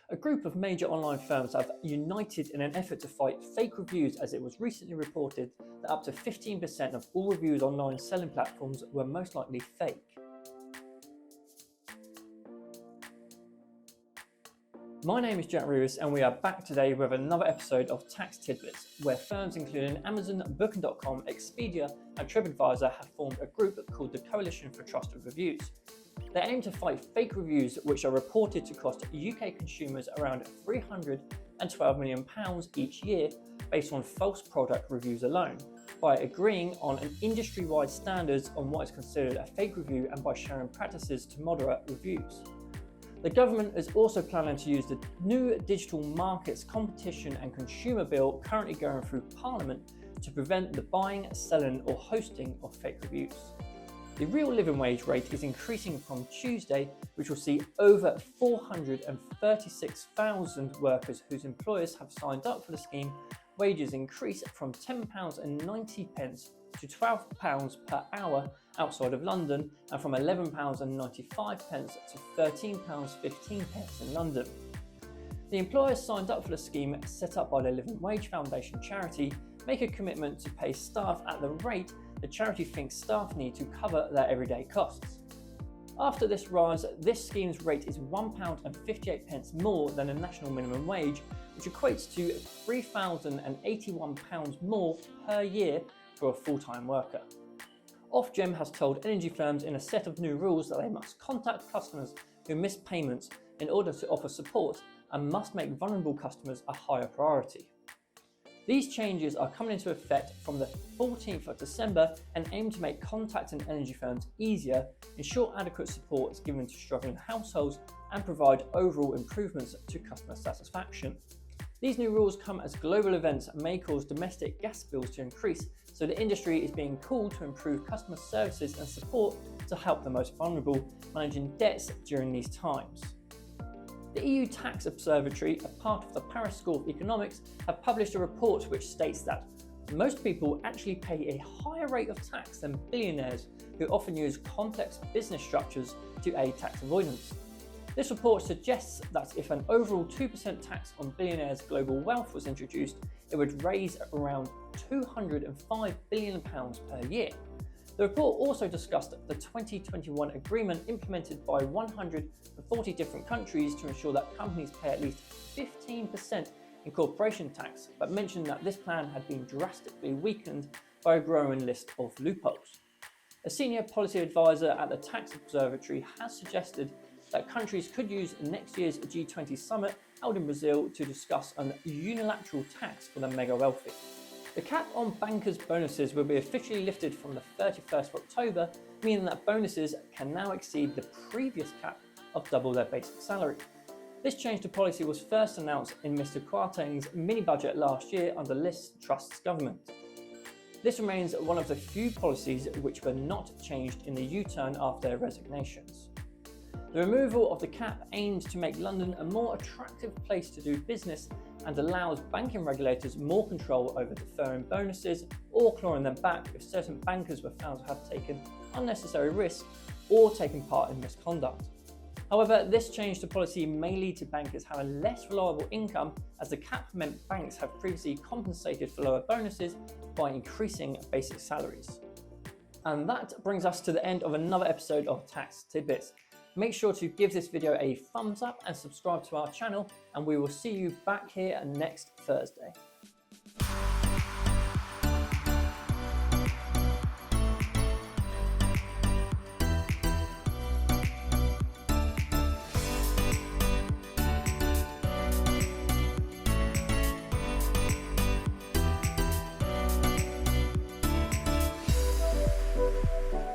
A group of major online firms have united in an effort to fight fake reviews, as it was recently reported that up to 15% of all reviews on online selling platforms were most likely fake. My name is Jack Rivers and we are back today with another episode of Tax Tidbits, where firms including Amazon, Booking.com, Expedia and TripAdvisor have formed a group called the Coalition for Trusted Reviews. They aim to fight fake reviews which are reported to cost UK consumers around £312 million each year based on false product reviews alone, by agreeing on an industry-wide standards on what is considered a fake review and by sharing practices to moderate reviews. The government is also planning to use the new Digital Markets Competition and Consumer Bill currently going through Parliament to prevent the buying, selling or hosting of fake reviews. The real living wage rate is increasing from Tuesday, which will see over 436,000 workers whose employers have signed up for the scheme wages increase from £10.90 to £12 per hour outside of London and from £11.95 to £13.15 in London. The employers signed up for the scheme set up by the Living Wage Foundation charity make a commitment to pay staff at the rate the charity thinks staff need to cover their everyday costs. After this rise, this scheme's rate is £1.58 more than the national minimum wage, which equates to £3,081 more per year for a full-time worker. Ofgem has told energy firms in a set of new rules that they must contact customers who miss payments in order to offer support and must make vulnerable customers a higher priority. These changes are coming into effect from the 14th of December and aim to make contacting energy firms easier, ensure adequate support is given to struggling households and provide overall improvements to customer satisfaction. These new rules come as global events may cause domestic gas bills to increase, so the industry is being called to improve customer services and support to help the most vulnerable managing debts during these times. The EU Tax Observatory, a part of the Paris School of Economics, have published a report which states that most people actually pay a higher rate of tax than billionaires, who often use complex business structures to aid tax avoidance. This report suggests that if an overall 2% tax on billionaires' global wealth was introduced, it would raise around £205 billion per year. The report also discussed the 2021 agreement implemented by 140 different countries to ensure that companies pay at least 15% in corporation tax, but mentioned that this plan had been drastically weakened by a growing list of loopholes. A senior policy advisor at the Tax Observatory has suggested that countries could use next year's G20 summit held in Brazil to discuss a unilateral tax for the mega wealthy. The cap on bankers' bonuses will be officially lifted from the 31st of October, meaning that bonuses can now exceed the previous cap of double their basic salary. This change to policy was first announced in Mr. Kwarteng's mini-budget last year under Liz Truss's government. This remains one of the few policies which were not changed in the U-turn after their resignations. The removal of the cap aims to make London a more attractive place to do business and allows banking regulators more control over deferring bonuses or clawing them back if certain bankers were found to have taken unnecessary risks or taken part in misconduct. However, this change to policy may lead to bankers having less reliable income, as the cap meant banks have previously compensated for lower bonuses by increasing basic salaries. And that brings us to the end of another episode of Tax Tidbits. Make sure to give this video a thumbs up and subscribe to our channel, and we will see you back here next Thursday.